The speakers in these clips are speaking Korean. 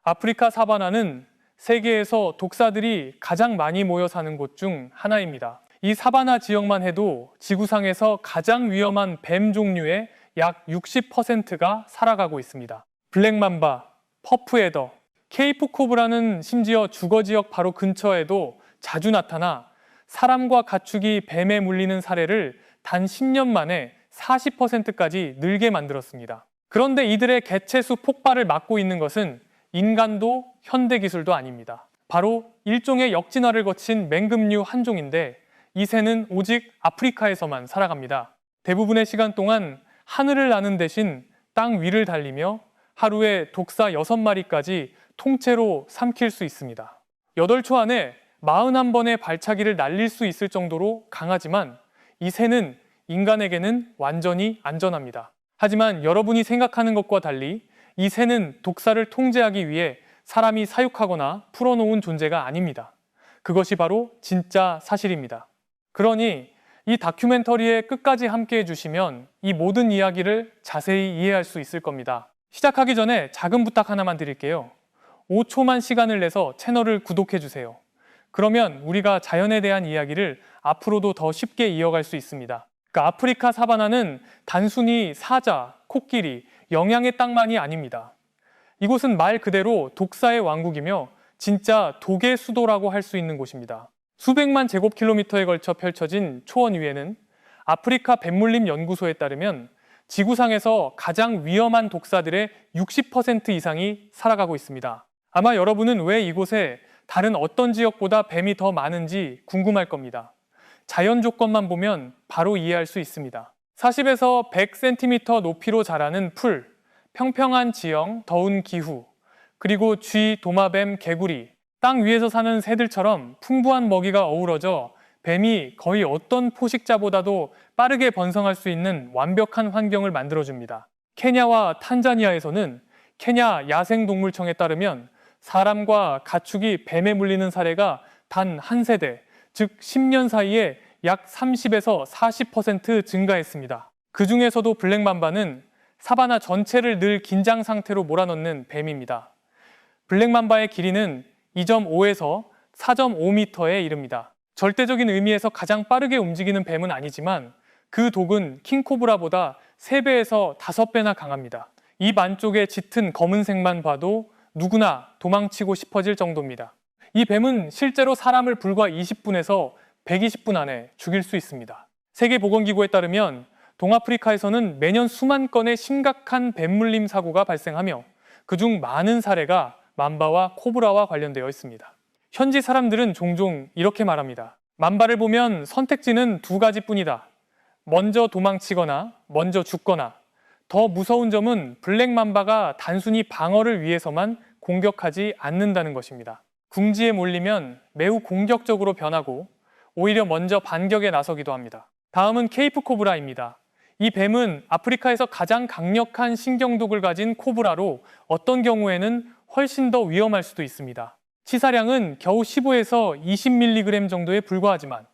아프리카 사바나는 세계에서 독사들이 가장 많이 모여 사는 곳 중 하나입니다. 이 사바나 지역만 해도 지구상에서 가장 위험한 뱀 종류의 약 60%가 살아가고 있습니다. 블랙맘바, 퍼프에더, 케이프 코브라는 심지어 주거 지역 바로 근처에도 자주 나타나 사람과 가축이 뱀에 물리는 사례를 단 10년 만에 40%까지 늘게 만들었습니다. 그런데 이들의 개체수 폭발을 막고 있는 것은 인간도 현대 기술도 아닙니다. 바로 일종의 역진화를 거친 맹금류 한 종인데 이 새는 오직 아프리카에서만 살아갑니다. 대부분의 시간 동안 하늘을 나는 대신 땅 위를 달리며 하루에 독사 6마리까지 통째로 삼킬 수 있습니다. 8초 안에 41번의 발차기를 날릴 수 있을 정도로 강하지만 이 새는 인간에게는 완전히 안전합니다. 하지만 여러분이 생각하는 것과 달리 이 새는 독사를 통제하기 위해 사람이 사육하거나 풀어놓은 존재가 아닙니다. 그것이 바로 진짜 사실입니다. 그러니 이 다큐멘터리에 끝까지 함께 해주시면 이 모든 이야기를 자세히 이해할 수 있을 겁니다. 시작하기 전에 작은 부탁 하나만 드릴게요. 5초만 시간을 내서 채널을 구독해주세요. 그러면 우리가 자연에 대한 이야기를 앞으로도 더 쉽게 이어갈 수 있습니다. 그러니까 아프리카 사바나는 단순히 사자, 코끼리, 영양의 땅만이 아닙니다. 이곳은 말 그대로 독사의 왕국이며 진짜 독의 수도라고 할 수 있는 곳입니다. 수백만 제곱킬로미터에 걸쳐 펼쳐진 초원 위에는 아프리카 뱀물림 연구소에 따르면 지구상에서 가장 위험한 독사들의 60% 이상이 살아가고 있습니다. 아마 여러분은 왜 이곳에 다른 어떤 지역보다 뱀이 더 많은지 궁금할 겁니다. 자연 조건만 보면 바로 이해할 수 있습니다. 40에서 100cm 높이로 자라는 풀, 평평한 지형, 더운 기후, 그리고 쥐, 도마뱀, 개구리, 땅 위에서 사는 새들처럼 풍부한 먹이가 어우러져 뱀이 거의 어떤 포식자보다도 빠르게 번성할 수 있는 완벽한 환경을 만들어줍니다. 케냐와 탄자니아에서는 케냐 야생동물청에 따르면 사람과 가축이 뱀에 물리는 사례가 단 한 세대, 즉 10년 사이에 약 30에서 40% 증가했습니다. 그 중에서도 블랙맘바는 사바나 전체를 늘 긴장 상태로 몰아넣는 뱀입니다. 블랙맘바의 길이는 2.5에서 4.5m에 이릅니다. 절대적인 의미에서 가장 빠르게 움직이는 뱀은 아니지만 그 독은 킹코브라보다 3배에서 5배나 강합니다. 입 안쪽에 짙은 검은색만 봐도 누구나 도망치고 싶어질 정도입니다. 이 뱀은 실제로 사람을 불과 20분에서 120분 안에 죽일 수 있습니다. 세계보건기구에 따르면 동아프리카에서는 매년 수만 건의 심각한 뱀물림 사고가 발생하며 그중 많은 사례가 맘바와 코브라와 관련되어 있습니다. 현지 사람들은 종종 이렇게 말합니다. 맘바를 보면 선택지는 2가지뿐이다. 먼저 도망치거나 먼저 죽거나. 더 무서운 점은 블랙맘바가 단순히 방어를 위해서만 공격하지 않는다는 것입니다. 궁지에 몰리면 매우 공격적으로 변하고 오히려 먼저 반격에 나서기도 합니다. 다음은 케이프 코브라입니다. 이 뱀은 아프리카에서 가장 강력한 신경독을 가진 코브라로 어떤 경우에는 훨씬 더 위험할 수도 있습니다. 치사량은 겨우 15에서 20mg 정도에 불과하지만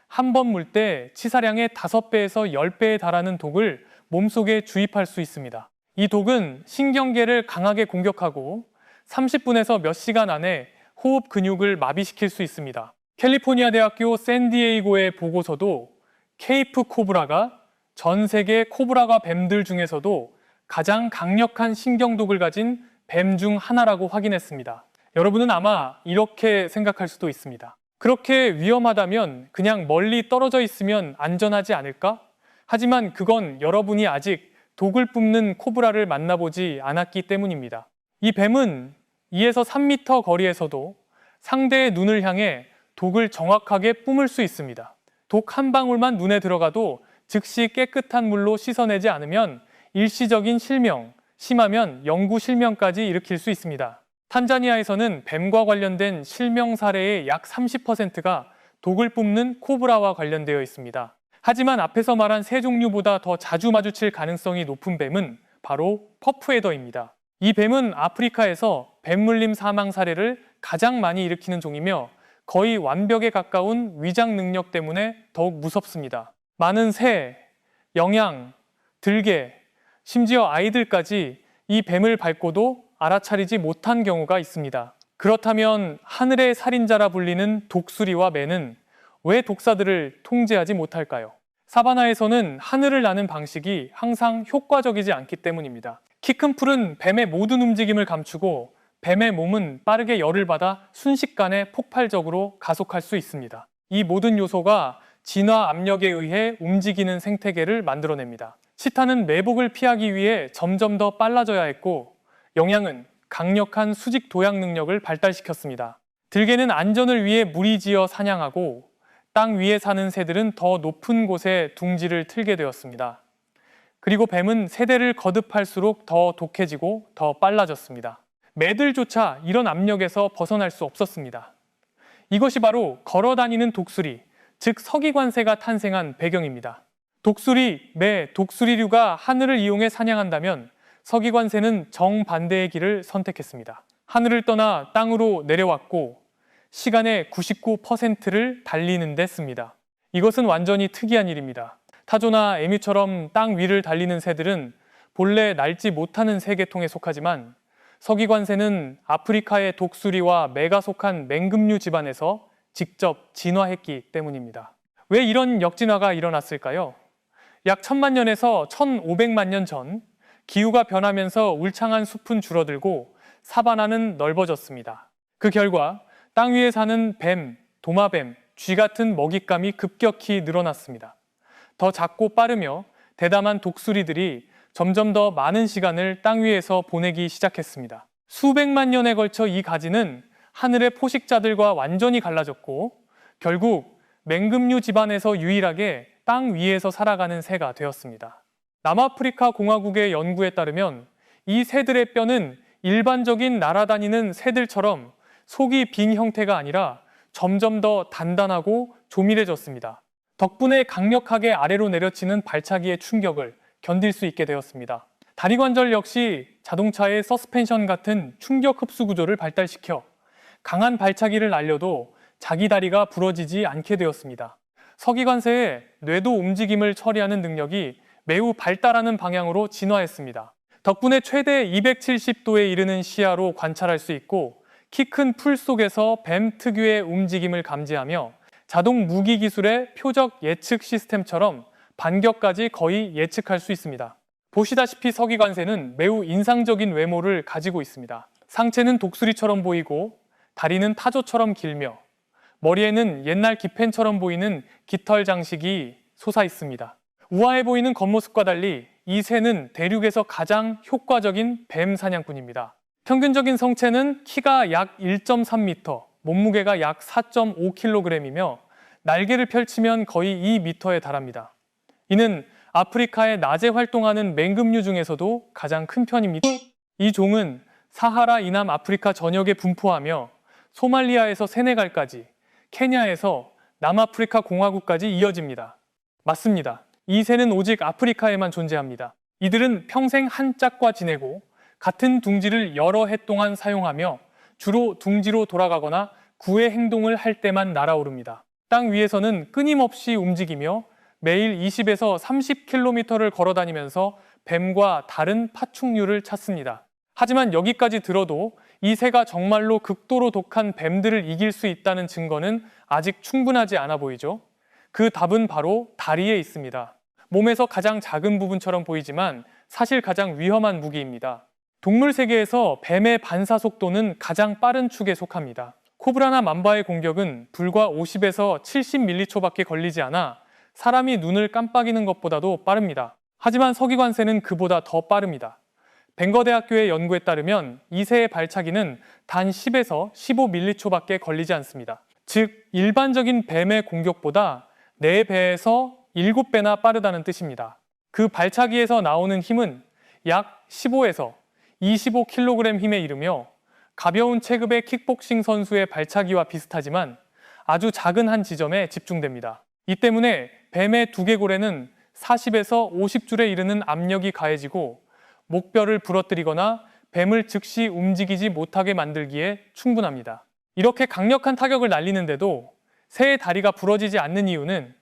한 번 물 때 치사량의 5배에서 10배에 달하는 독을 몸속에 주입할 수 있습니다. 이 독은 신경계를 강하게 공격하고 30분에서 몇 시간 안에 호흡 근육을 마비시킬 수 있습니다. 캘리포니아 대학교 샌디에이고의 보고서도 케이프 코브라가 전 세계 코브라과 뱀들 중에서도 가장 강력한 신경독을 가진 뱀 중 하나라고 확인했습니다. 여러분은 아마 이렇게 생각할 수도 있습니다. 그렇게 위험하다면 그냥 멀리 떨어져 있으면 안전하지 않을까? 하지만 그건 여러분이 아직 독을 뿜는 코브라를 만나보지 않았기 때문입니다. 이 뱀은 2에서 3m 거리에서도 상대의 눈을 향해 독을 정확하게 뿜을 수 있습니다. 독 한 방울만 눈에 들어가도 즉시 깨끗한 물로 씻어내지 않으면 일시적인 실명, 심하면 영구 실명까지 일으킬 수 있습니다. 탄자니아에서는 뱀과 관련된 실명 사례의 약 30%가 독을 뿜는 코브라와 관련되어 있습니다. 하지만 앞에서 말한 새 종류보다 더 자주 마주칠 가능성이 높은 뱀은 바로 퍼프에더입니다. 이 뱀은 아프리카에서 뱀물림 사망 사례를 가장 많이 일으키는 종이며 거의 완벽에 가까운 위장 능력 때문에 더욱 무섭습니다. 많은 새, 영양, 들개, 심지어 아이들까지 이 뱀을 밟고도 알아차리지 못한 경우가 있습니다. 그렇다면 하늘의 살인자라 불리는 독수리와 매는 왜 독사들을 통제하지 못할까요? 사바나에서는 하늘을 나는 방식이 항상 효과적이지 않기 때문입니다. 키 큰 풀은 뱀의 모든 움직임을 감추고 뱀의 몸은 빠르게 열을 받아 순식간에 폭발적으로 가속할 수 있습니다. 이 모든 요소가 진화 압력에 의해 움직이는 생태계를 만들어냅니다. 치타는 매복을 피하기 위해 점점 더 빨라져야 했고, 영양은 강력한 수직 도약 능력을 발달시켰습니다. 들개는 안전을 위해 무리지어 사냥하고 땅 위에 사는 새들은 더 높은 곳에 둥지를 틀게 되었습니다. 그리고 뱀은 세대를 거듭할수록 더 독해지고 더 빨라졌습니다. 매들조차 이런 압력에서 벗어날 수 없었습니다. 이것이 바로 걸어다니는 독수리, 즉 서기관새가 탄생한 배경입니다. 독수리, 매, 독수리류가 하늘을 이용해 사냥한다면 서기관새는 정반대의 길을 선택했습니다. 하늘을 떠나 땅으로 내려왔고 시간의 99%를 달리는 데 씁니다. 이것은 완전히 특이한 일입니다. 타조나 에뮤처럼 땅 위를 달리는 새들은 본래 날지 못하는 새계통에 속하지만 서기관새는 아프리카의 독수리와 매가 속한 맹금류 집안에서 직접 진화했기 때문입니다. 왜 이런 역진화가 일어났을까요? 약 1000만 년에서 1500만 년 전 기후가 변하면서 울창한 숲은 줄어들고 사바나는 넓어졌습니다. 그 결과 땅 위에 사는 뱀, 도마뱀, 쥐 같은 먹잇감이 급격히 늘어났습니다. 더 작고 빠르며 대담한 독수리들이 점점 더 많은 시간을 땅 위에서 보내기 시작했습니다. 수백만 년에 걸쳐 이 가지는 하늘의 포식자들과 완전히 갈라졌고 결국 맹금류 집안에서 유일하게 땅 위에서 살아가는 새가 되었습니다. 남아프리카 공화국의 연구에 따르면 이 새들의 뼈는 일반적인 날아다니는 새들처럼 속이 빈 형태가 아니라 점점 더 단단하고 조밀해졌습니다. 덕분에 강력하게 아래로 내려치는 발차기의 충격을 견딜 수 있게 되었습니다. 다리관절 역시 자동차의 서스펜션 같은 충격 흡수 구조를 발달시켜 강한 발차기를 날려도 자기 다리가 부러지지 않게 되었습니다. 서기관새의 뇌도 움직임을 처리하는 능력이 매우 발달하는 방향으로 진화했습니다. 덕분에 최대 270도에 이르는 시야로 관찰할 수 있고 키 큰 풀 속에서 뱀 특유의 움직임을 감지하며 자동 무기 기술의 표적 예측 시스템처럼 반격까지 거의 예측할 수 있습니다. 보시다시피 서기관새는 매우 인상적인 외모를 가지고 있습니다. 상체는 독수리처럼 보이고 다리는 타조처럼 길며 머리에는 옛날 기펜처럼 보이는 깃털 장식이 솟아 있습니다. 우아해 보이는 겉모습과 달리 이 새는 대륙에서 가장 효과적인 뱀 사냥꾼입니다. 평균적인 성체는 키가 약 1.3m, 몸무게가 약 4.5kg이며 날개를 펼치면 거의 2m에 달합니다. 이는 아프리카에 낮에 활동하는 맹금류 중에서도 가장 큰 편입니다. 이 종은 사하라 이남 아프리카 전역에 분포하며 소말리아에서 세네갈까지, 케냐에서 남아프리카 공화국까지 이어집니다. 맞습니다. 이 새는 오직 아프리카에만 존재합니다. 이들은 평생 한 짝과 지내고 같은 둥지를 여러 해 동안 사용하며 주로 둥지로 돌아가거나 구애 행동을 할 때만 날아오릅니다. 땅 위에서는 끊임없이 움직이며 매일 20에서 30km를 걸어다니면서 뱀과 다른 파충류를 찾습니다. 하지만 여기까지 들어도 이 새가 정말로 극도로 독한 뱀들을 이길 수 있다는 증거는 아직 충분하지 않아 보이죠? 그 답은 바로 다리에 있습니다. 몸에서 가장 작은 부분처럼 보이지만 사실 가장 위험한 무기입니다. 동물 세계에서 뱀의 반사 속도는 가장 빠른 축에 속합니다. 코브라나 만바의 공격은 불과 50에서 70ml초밖에 걸리지 않아 사람이 눈을 깜빡이는 것보다도 빠릅니다. 하지만 서기관새는 그보다 더 빠릅니다. 벵거대학교의 연구에 따르면 이 새의 발차기는 단 10에서 15ml초밖에 걸리지 않습니다. 즉 일반적인 뱀의 공격보다 4배에서 7배나 빠르다는 뜻입니다. 그 발차기에서 나오는 힘은 약 15에서 25kg 힘에 이르며 가벼운 체급의 킥복싱 선수의 발차기와 비슷하지만 아주 작은 한 지점에 집중됩니다. 이 때문에 뱀의 두개골에는 40에서 50줄에 이르는 압력이 가해지고 목뼈를 부러뜨리거나 뱀을 즉시 움직이지 못하게 만들기에 충분합니다. 이렇게 강력한 타격을 날리는데도 새의 다리가 부러지지 않는 이유는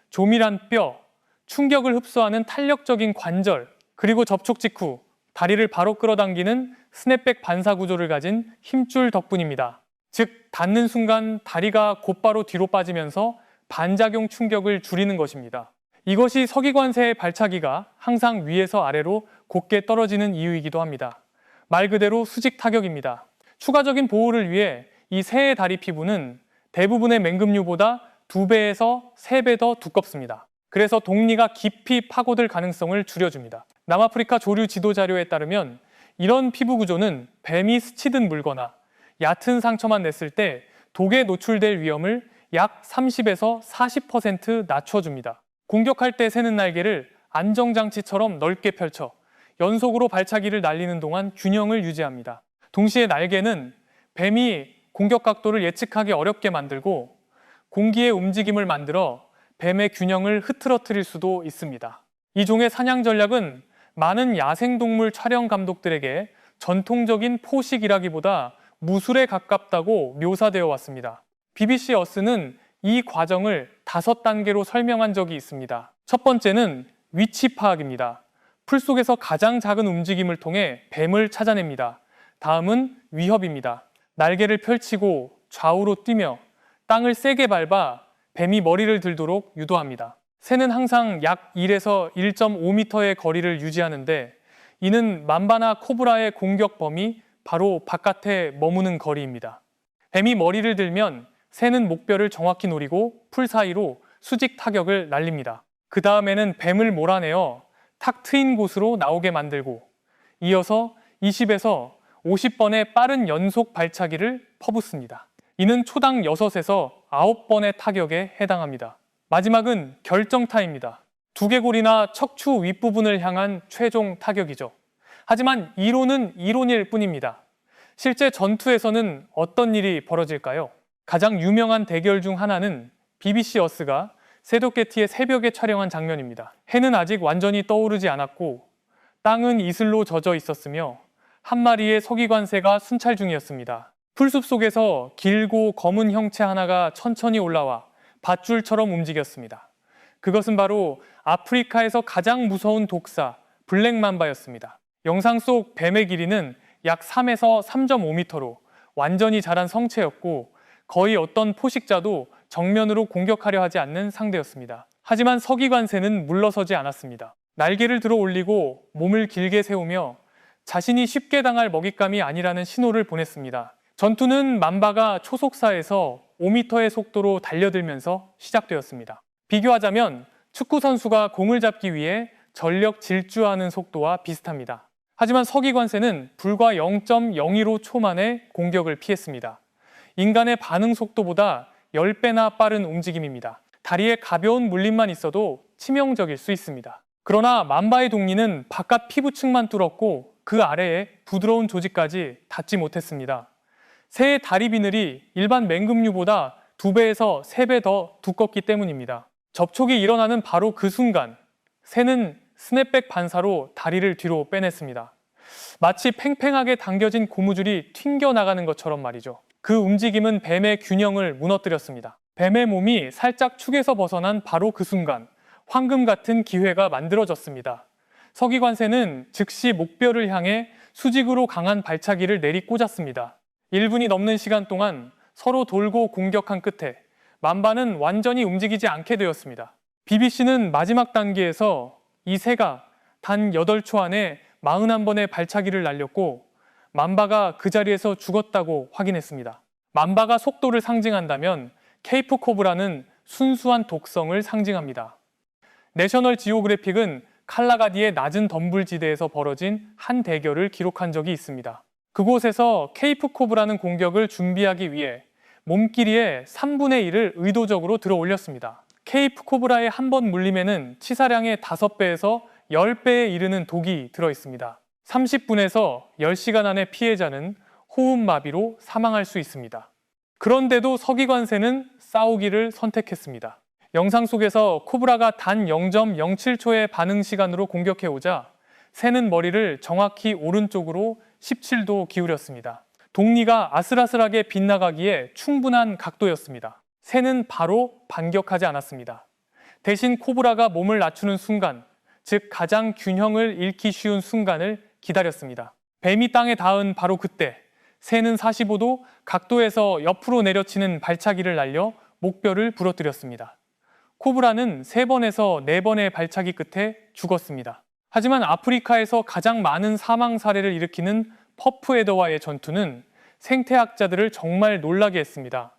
조밀한 뼈, 충격을 흡수하는 탄력적인 관절, 그리고 접촉 직후 다리를 바로 끌어당기는 스냅백 반사 구조를 가진 힘줄 덕분입니다. 즉, 닿는 순간 다리가 곧바로 뒤로 빠지면서 반작용 충격을 줄이는 것입니다. 이것이 서기관새의 발차기가 항상 위에서 아래로 곧게 떨어지는 이유이기도 합니다. 말 그대로 수직 타격입니다. 추가적인 보호를 위해 이 새의 다리 피부는 대부분의 맹금류보다 2배에서 3배 더 두껍습니다. 그래서 독리가 깊이 파고들 가능성을 줄여줍니다. 남아프리카 조류 지도 자료에 따르면 이런 피부 구조는 뱀이 스치듯 물거나 얕은 상처만 냈을 때 독에 노출될 위험을 약 30에서 40% 낮춰줍니다. 공격할 때 새는 날개를 안정장치처럼 넓게 펼쳐 연속으로 발차기를 날리는 동안 균형을 유지합니다. 동시에 날개는 뱀이 공격 각도를 예측하기 어렵게 만들고 공기의 움직임을 만들어 뱀의 균형을 흐트러뜨릴 수도 있습니다. 이 종의 사냥 전략은 많은 야생동물 촬영 감독들에게 전통적인 포식이라기보다 무술에 가깝다고 묘사되어 왔습니다. BBC 어스는 이 과정을 5단계로 설명한 적이 있습니다. 첫 번째는 위치 파악입니다. 풀 속에서 가장 작은 움직임을 통해 뱀을 찾아냅니다. 다음은 위협입니다. 날개를 펼치고 좌우로 뛰며 땅을 세게 밟아 뱀이 머리를 들도록 유도합니다. 새는 항상 약 1에서 1.5m의 거리를 유지하는데 이는 만바나 코브라의 공격 범위 바로 바깥에 머무는 거리입니다. 뱀이 머리를 들면 새는 목뼈를 정확히 노리고 풀 사이로 수직 타격을 날립니다. 그 다음에는 뱀을 몰아내어 탁 트인 곳으로 나오게 만들고 이어서 20에서 50번의 빠른 연속 발차기를 퍼붓습니다. 이는 초당 6에서 9번의 타격에 해당합니다. 마지막은 결정타입니다. 두개골이나 척추 윗부분을 향한 최종 타격이죠. 하지만 이론은 이론일 뿐입니다. 실제 전투에서는 어떤 일이 벌어질까요? 가장 유명한 대결 중 하나는 BBC 어스가 세도케티의 새벽에 촬영한 장면입니다. 해는 아직 완전히 떠오르지 않았고 땅은 이슬로 젖어 있었으며 한 마리의 서기관새가 순찰 중이었습니다. 풀숲 속에서 길고 검은 형체 하나가 천천히 올라와 밧줄처럼 움직였습니다. 그것은 바로 아프리카에서 가장 무서운 독사 블랙맘바였습니다. 영상 속 뱀의 길이는 약 3에서 3.5m로 완전히 자란 성체였고 거의 어떤 포식자도 정면으로 공격하려 하지 않는 상대였습니다. 하지만 서기관새는 물러서지 않았습니다. 날개를 들어 올리고 몸을 길게 세우며 자신이 쉽게 당할 먹잇감이 아니라는 신호를 보냈습니다. 전투는 맘바가 초속사에서 5m의 속도로 달려들면서 시작되었습니다. 비교하자면 축구 선수가 공을 잡기 위해 전력 질주하는 속도와 비슷합니다. 하지만 서기관새는 불과 0.015초 만에 공격을 피했습니다. 인간의 반응 속도보다 10배나 빠른 움직임입니다. 다리에 가벼운 물림만 있어도 치명적일 수 있습니다. 그러나 맘바의 독리는 바깥 피부층만 뚫었고 그 아래에 부드러운 조직까지 닿지 못했습니다. 새의 다리 비늘이 일반 맹금류보다 2배에서 3배 더 두껍기 때문입니다. 접촉이 일어나는 바로 그 순간 새는 스냅백 반사로 다리를 뒤로 빼냈습니다. 마치 팽팽하게 당겨진 고무줄이 튕겨나가는 것처럼 말이죠. 그 움직임은 뱀의 균형을 무너뜨렸습니다. 뱀의 몸이 살짝 축에서 벗어난 바로 그 순간 황금 같은 기회가 만들어졌습니다. 서기관새는 즉시 목뼈를 향해 수직으로 강한 발차기를 내리꽂았습니다. 1분이 넘는 시간 동안 서로 돌고 공격한 끝에 맘바는 완전히 움직이지 않게 되었습니다. BBC는 마지막 단계에서 이 새가 단 8초 안에 41번의 발차기를 날렸고 맘바가 그 자리에서 죽었다고 확인했습니다. 맘바가 속도를 상징한다면 케이프 코브라는 순수한 독성을 상징합니다. 내셔널 지오그래픽은 칼라가디의 낮은 덤불지대에서 벌어진 한 대결을 기록한 적이 있습니다. 그곳에서 케이프 코브라는 공격을 준비하기 위해 몸길이의 3분의 1을 의도적으로 들어 올렸습니다. 케이프 코브라의 한 번 물림에는 치사량의 5배에서 10배에 이르는 독이 들어 있습니다. 30분에서 10시간 안에 피해자는 호흡마비로 사망할 수 있습니다. 그런데도 서기관새는 싸우기를 선택했습니다. 영상 속에서 코브라가 단 0.07초의 반응 시간으로 공격해오자 새는 머리를 정확히 오른쪽으로 17도 기울였습니다. 독리가 아슬아슬하게 빗나가기에 충분한 각도였습니다. 새는 바로 반격하지 않았습니다. 대신 코브라가 몸을 낮추는 순간, 즉 가장 균형을 잃기 쉬운 순간을 기다렸습니다. 뱀이 땅에 닿은 바로 그때 새는 45도 각도에서 옆으로 내려치는 발차기를 날려 목뼈를 부러뜨렸습니다. 코브라는 3번에서 4번의 발차기 끝에 죽었습니다. 하지만 아프리카에서 가장 많은 사망 사례를 일으키는 퍼프에더와의 전투는 생태학자들을 정말 놀라게 했습니다.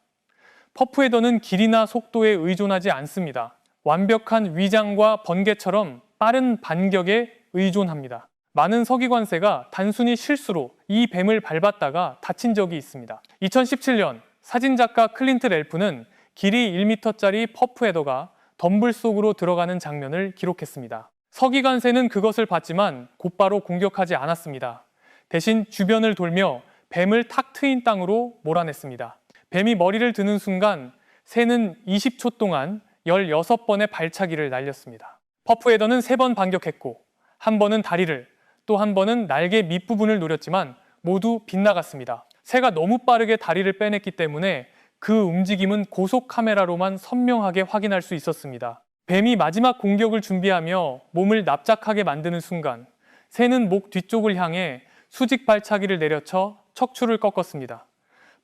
퍼프에더는 길이나 속도에 의존하지 않습니다. 완벽한 위장과 번개처럼 빠른 반격에 의존합니다. 많은 서기관새가 단순히 실수로 이 뱀을 밟았다가 다친 적이 있습니다. 2017년 사진작가 클린트 렐프는 길이 1m짜리 퍼프에더가 덤불 속으로 들어가는 장면을 기록했습니다. 서기관새는 그것을 봤지만 곧바로 공격하지 않았습니다. 대신 주변을 돌며 뱀을 탁 트인 땅으로 몰아냈습니다. 뱀이 머리를 드는 순간 새는 20초 동안 16번의 발차기를 날렸습니다. 퍼프에더는 3번 반격했고 한 번은 다리를 또 한 번은 날개 밑부분을 노렸지만 모두 빗나갔습니다. 새가 너무 빠르게 다리를 빼냈기 때문에 그 움직임은 고속 카메라로만 선명하게 확인할 수 있었습니다. 뱀이 마지막 공격을 준비하며 몸을 납작하게 만드는 순간 새는 목 뒤쪽을 향해 수직 발차기를 내려쳐 척추를 꺾었습니다.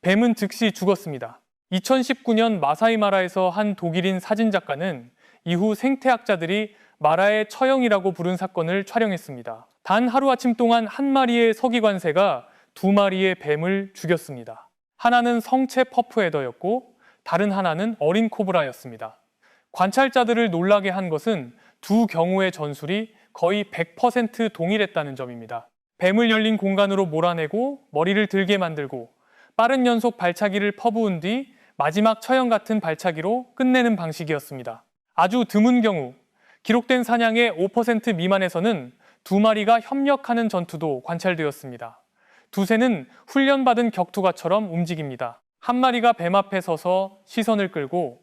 뱀은 즉시 죽었습니다. 2019년 마사이마라에서 한 독일인 사진작가는 이후 생태학자들이 마라의 처형이라고 부른 사건을 촬영했습니다. 단 하루아침 동안 한 마리의 서기관새가 2마리의 뱀을 죽였습니다. 하나는 성체 퍼프에더였고 다른 하나는 어린 코브라였습니다. 관찰자들을 놀라게 한 것은 두 경우의 전술이 거의 100% 동일했다는 점입니다. 뱀을 열린 공간으로 몰아내고 머리를 들게 만들고 빠른 연속 발차기를 퍼부은 뒤 마지막 처형 같은 발차기로 끝내는 방식이었습니다. 아주 드문 경우 기록된 사냥의 5% 미만에서는 2마리가 협력하는 전투도 관찰되었습니다. 두 새는 훈련받은 격투가처럼 움직입니다. 한 마리가 뱀 앞에 서서 시선을 끌고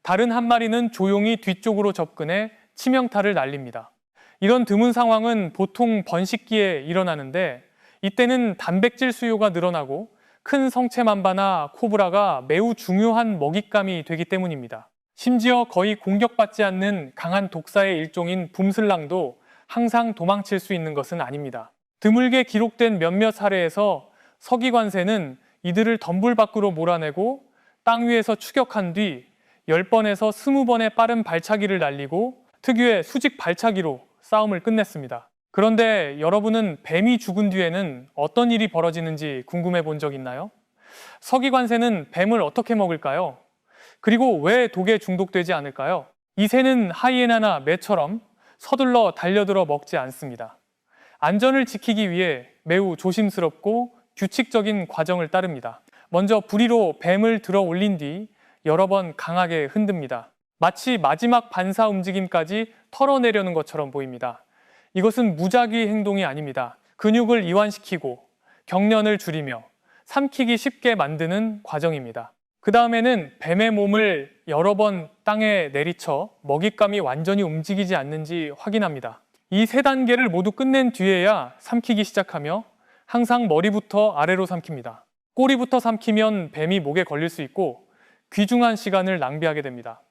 다른 한 마리는 조용히 뒤쪽으로 접근해 치명타를 날립니다. 이런 드문 상황은 보통 번식기에 일어나는데 이때는 단백질 수요가 늘어나고 큰 성체 만바나 코브라가 매우 중요한 먹잇감이 되기 때문입니다. 심지어 거의 공격받지 않는 강한 독사의 일종인 붐슬랑도 항상 도망칠 수 있는 것은 아닙니다. 드물게 기록된 몇몇 사례에서 서기관새는 이들을 덤불 밖으로 몰아내고 땅 위에서 추격한 뒤 10번에서 20번의 빠른 발차기를 날리고 특유의 수직 발차기로 싸움을 끝냈습니다. 그런데 여러분은 뱀이 죽은 뒤에는 어떤 일이 벌어지는지 궁금해 본 적 있나요? 서기관새는 뱀을 어떻게 먹을까요? 그리고 왜 독에 중독되지 않을까요? 이 새는 하이에나나 매처럼 서둘러 달려들어 먹지 않습니다. 안전을 지키기 위해 매우 조심스럽고 규칙적인 과정을 따릅니다. 먼저 부리로 뱀을 들어 올린 뒤 여러 번 강하게 흔듭니다. 마치 마지막 반사 움직임까지 털어내려는 것처럼 보입니다. 이것은 무작위 행동이 아닙니다. 근육을 이완시키고 경련을 줄이며 삼키기 쉽게 만드는 과정입니다. 그 다음에는 뱀의 몸을 여러 번 땅에 내리쳐 먹잇감이 완전히 움직이지 않는지 확인합니다. 이 3단계를 모두 끝낸 뒤에야 삼키기 시작하며 항상 머리부터 아래로 삼킵니다. 꼬리부터 삼키면 뱀이 목에 걸릴 수 있고 귀중한 시간을 낭비하게 됩니다.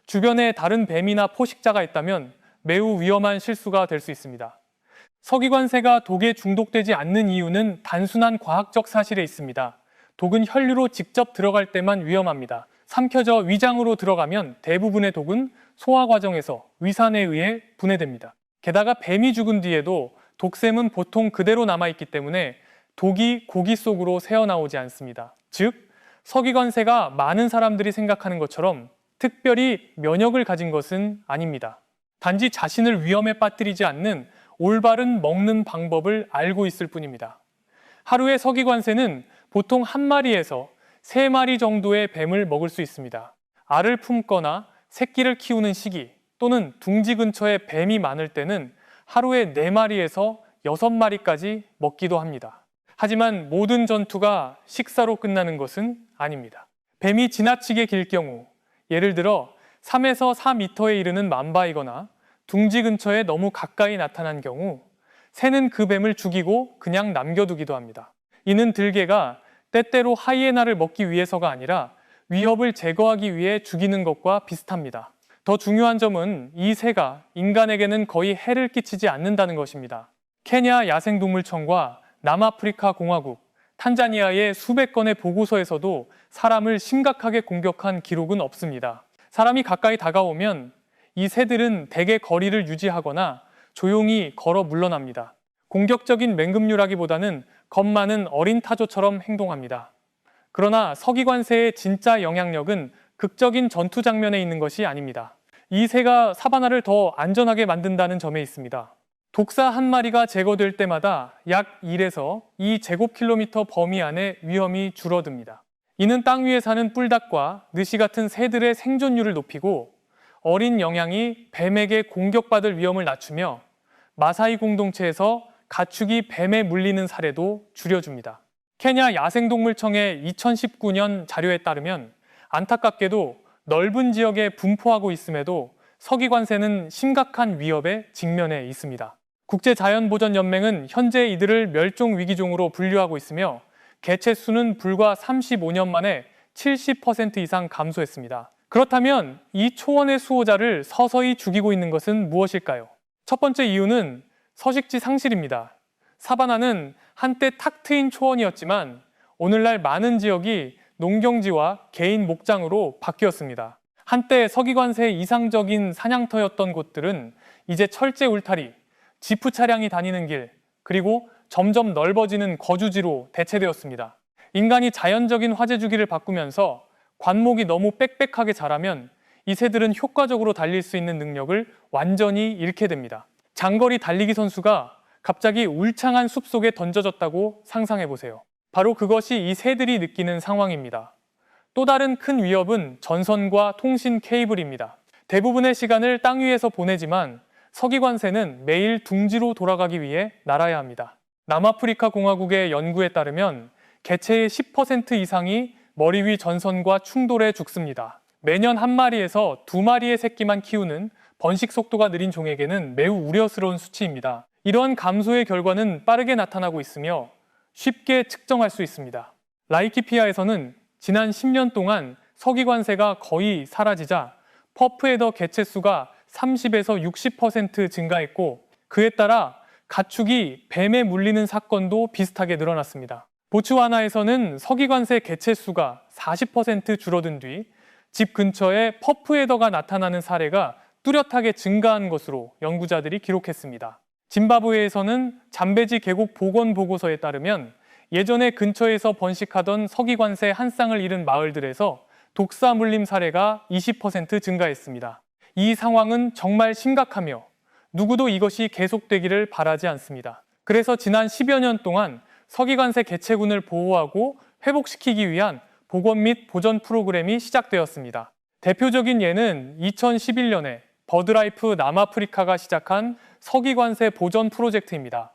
주변에 다른 뱀이나 포식자가 있다면 매우 위험한 실수가 될 수 있습니다. 서기관새가 독에 중독되지 않는 이유는 단순한 과학적 사실에 있습니다. 독은 혈류로 직접 들어갈 때만 위험합니다. 삼켜져 위장으로 들어가면 대부분의 독은 소화 과정에서 위산에 의해 분해됩니다. 게다가 뱀이 죽은 뒤에도 독샘은 보통 그대로 남아있기 때문에 독이 고기 속으로 새어나오지 않습니다. 즉, 서기관새가 많은 사람들이 생각하는 것처럼 특별히 면역을 가진 것은 아닙니다. 단지 자신을 위험에 빠뜨리지 않는 올바른 먹는 방법을 알고 있을 뿐입니다. 하루에 서기관새는 보통 한 마리에서 3마리 정도의 뱀을 먹을 수 있습니다. 알을 품거나 새끼를 키우는 시기 또는 둥지 근처에 뱀이 많을 때는 하루에 4마리에서 6마리까지 먹기도 합니다. 하지만 모든 전투가 식사로 끝나는 것은 아닙니다. 뱀이 지나치게 길 경우, 예를 들어 3에서 4m에 이르는 만바이거나 둥지 근처에 너무 가까이 나타난 경우 새는 그 뱀을 죽이고 그냥 남겨두기도 합니다. 이는 들개가 때때로 하이에나를 먹기 위해서가 아니라 위협을 제거하기 위해 죽이는 것과 비슷합니다. 더 중요한 점은 이 새가 인간에게는 거의 해를 끼치지 않는다는 것입니다. 케냐 야생동물청과 남아프리카 공화국, 탄자니아의 수백 건의 보고서에서도 사람을 심각하게 공격한 기록은 없습니다. 사람이 가까이 다가오면 이 새들은 대개 거리를 유지하거나 조용히 걸어 물러납니다. 공격적인 맹금류라기보다는 겁 많은 어린 타조처럼 행동합니다. 그러나 서기관새의 진짜 영향력은 극적인 전투 장면에 있는 것이 아닙니다. 이 새가 사바나를 더 안전하게 만든다는 점에 있습니다. 독사 한 마리가 제거될 때마다 약 1에서 2제곱킬로미터 범위 안에 위험이 줄어듭니다. 이는 땅 위에 사는 뿔닭과 느시 같은 새들의 생존율을 높이고 어린 영양이 뱀에게 공격받을 위험을 낮추며 마사이 공동체에서 가축이 뱀에 물리는 사례도 줄여줍니다. 케냐 야생동물청의 2019년 자료에 따르면 안타깝게도 넓은 지역에 분포하고 있음에도 서기관새는 심각한 위협에 직면해 있습니다. 국제자연보전연맹은 현재 이들을 멸종위기종으로 분류하고 있으며 개체 수는 불과 35년 만에 70% 이상 감소했습니다. 그렇다면 이 초원의 수호자를 서서히 죽이고 있는 것은 무엇일까요? 첫 번째 이유는 서식지 상실입니다. 사바나는 한때 탁 트인 초원이었지만 오늘날 많은 지역이 농경지와 개인 목장으로 바뀌었습니다. 한때 서기관새의 이상적인 사냥터였던 곳들은 이제 철제 울타리, 지프 차량이 다니는 길, 그리고 점점 넓어지는 거주지로 대체되었습니다. 인간이 자연적인 화재 주기를 바꾸면서 관목이 너무 빽빽하게 자라면 이 새들은 효과적으로 달릴 수 있는 능력을 완전히 잃게 됩니다. 장거리 달리기 선수가 갑자기 울창한 숲속에 던져졌다고 상상해 보세요. 바로 그것이 이 새들이 느끼는 상황입니다. 또 다른 큰 위협은 전선과 통신 케이블입니다. 대부분의 시간을 땅 위에서 보내지만 서기관새는 매일 둥지로 돌아가기 위해 날아야 합니다. 남아프리카 공화국의 연구에 따르면 개체의 10% 이상이 머리 위 전선과 충돌해 죽습니다. 매년 한 마리에서 두 마리의 새끼만 키우는 번식 속도가 느린 종에게는 매우 우려스러운 수치입니다. 이러한 감소의 결과는 빠르게 나타나고 있으며 쉽게 측정할 수 있습니다. 라이키피아에서는 지난 10년 동안 서기관새가 거의 사라지자 퍼프에더 개체 수가 30에서 60% 증가했고 그에 따라 가축이 뱀에 물리는 사건도 비슷하게 늘어났습니다. 보츠와나에서는 서기관새 개체 수가 40% 줄어든 뒤 집 근처에 퍼프에더가 나타나는 사례가 뚜렷하게 증가한 것으로 연구자들이 기록했습니다. 짐바브웨에서는 잠베지 계곡 복원 보고서에 따르면 예전에 근처에서 번식하던 서기관새 한 쌍을 잃은 마을들에서 독사 물림 사례가 20% 증가했습니다. 이 상황은 정말 심각하며 누구도 이것이 계속되기를 바라지 않습니다. 그래서 지난 10여 년 동안 서기관새 개체군을 보호하고 회복시키기 위한 복원 및 보전 프로그램이 시작되었습니다. 대표적인 예는 2011년에 버드라이프 남아프리카가 시작한 서기관새 보전 프로젝트입니다.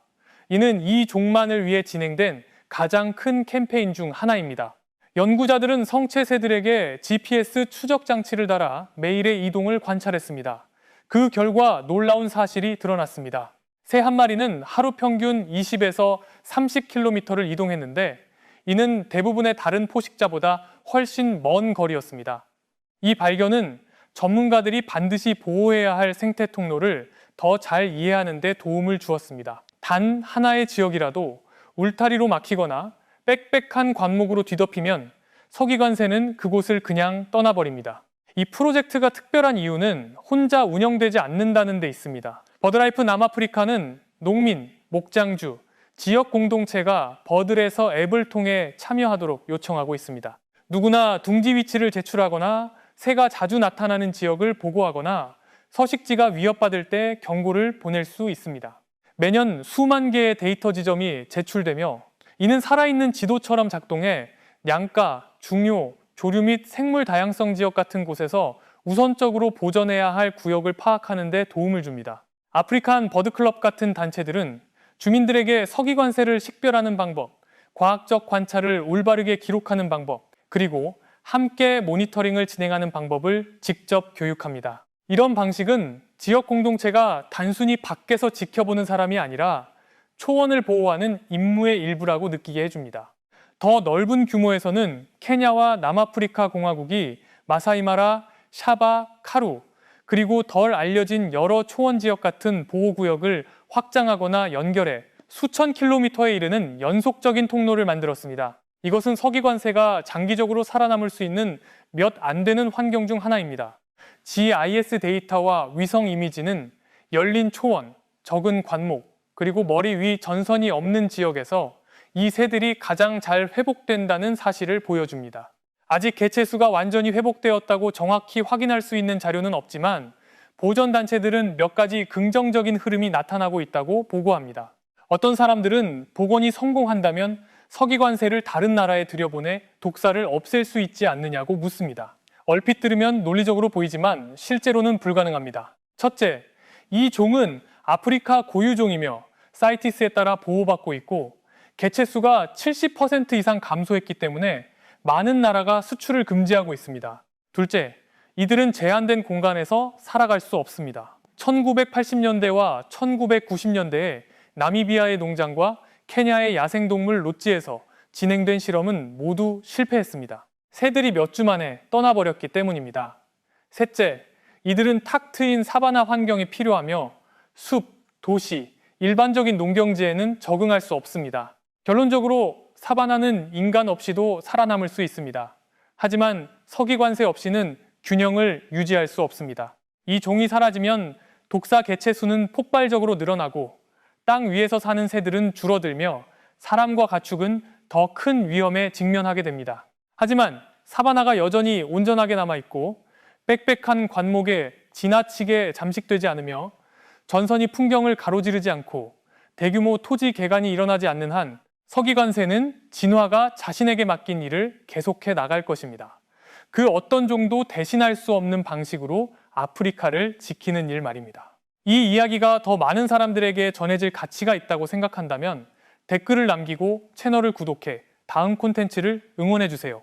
이는 이 종만을 위해 진행된 가장 큰 캠페인 중 하나입니다. 연구자들은 성체새들에게 GPS 추적 장치를 달아 매일의 이동을 관찰했습니다. 그 결과 놀라운 사실이 드러났습니다. 새 한 마리는 하루 평균 20에서 30km를 이동했는데 이는 대부분의 다른 포식자보다 훨씬 먼 거리였습니다. 이 발견은 전문가들이 반드시 보호해야 할 생태 통로를 더 잘 이해하는 데 도움을 주었습니다. 단 하나의 지역이라도 울타리로 막히거나 빽빽한 관목으로 뒤덮이면 서기관새는 그곳을 그냥 떠나버립니다. 이 프로젝트가 특별한 이유는 혼자 운영되지 않는다는 데 있습니다. 버드라이프 남아프리카는 농민, 목장주, 지역 공동체가 버들에서 앱을 통해 참여하도록 요청하고 있습니다. 누구나 둥지 위치를 제출하거나 새가 자주 나타나는 지역을 보고하거나 서식지가 위협받을 때 경고를 보낼 수 있습니다. 매년 수만 개의 데이터 지점이 제출되며 이는 살아있는 지도처럼 작동해 냥가, 중요, 조류 및 생물 다양성 지역 같은 곳에서 우선적으로 보전해야 할 구역을 파악하는 데 도움을 줍니다. 아프리칸 버드클럽 같은 단체들은 주민들에게 서기관새를 식별하는 방법, 과학적 관찰을 올바르게 기록하는 방법, 그리고 함께 모니터링을 진행하는 방법을 직접 교육합니다. 이런 방식은 지역 공동체가 단순히 밖에서 지켜보는 사람이 아니라 초원을 보호하는 임무의 일부라고 느끼게 해줍니다. 더 넓은 규모에서는 케냐와 남아프리카 공화국이 마사이마라, 샤바, 카루, 그리고 덜 알려진 여러 초원 지역 같은 보호구역을 확장하거나 연결해 수천 킬로미터에 이르는 연속적인 통로를 만들었습니다. 이것은 서기관새가 장기적으로 살아남을 수 있는 몇 안 되는 환경 중 하나입니다. GIS 데이터와 위성 이미지는 열린 초원, 적은 관목, 그리고 머리 위 전선이 없는 지역에서 이 새들이 가장 잘 회복된다는 사실을 보여줍니다. 아직 개체수가 완전히 회복되었다고 정확히 확인할 수 있는 자료는 없지만 보전단체들은 몇 가지 긍정적인 흐름이 나타나고 있다고 보고합니다. 어떤 사람들은 복원이 성공한다면 서기관새를 다른 나라에 들여보내 독사를 없앨 수 있지 않느냐고 묻습니다. 얼핏 들으면 논리적으로 보이지만 실제로는 불가능합니다. 첫째, 이 종은 아프리카 고유종이며 사이티스에 따라 보호받고 있고 개체수가 70% 이상 감소했기 때문에 많은 나라가 수출을 금지하고 있습니다. 둘째, 이들은 제한된 공간에서 살아갈 수 없습니다. 1980년대와 1990년대에 나미비아의 농장과 케냐의 야생동물 롯지에서 진행된 실험은 모두 실패했습니다. 새들이 몇 주 만에 떠나버렸기 때문입니다. 셋째, 이들은 탁 트인 사바나 환경이 필요하며 숲, 도시, 일반적인 농경지에는 적응할 수 없습니다. 결론적으로 사바나는 인간 없이도 살아남을 수 있습니다. 하지만 서기관새 없이는 균형을 유지할 수 없습니다. 이 종이 사라지면 독사 개체 수는 폭발적으로 늘어나고 땅 위에서 사는 새들은 줄어들며 사람과 가축은 더 큰 위험에 직면하게 됩니다. 하지만 사바나가 여전히 온전하게 남아있고 빽빽한 관목에 지나치게 잠식되지 않으며 전선이 풍경을 가로지르지 않고 대규모 토지 개간이 일어나지 않는 한 서기관새는 진화가 자신에게 맡긴 일을 계속해 나갈 것입니다. 그 어떤 종도 대신할 수 없는 방식으로 아프리카를 지키는 일 말입니다. 이 이야기가 더 많은 사람들에게 전해질 가치가 있다고 생각한다면 댓글을 남기고 채널을 구독해 다음 콘텐츠를 응원해 주세요.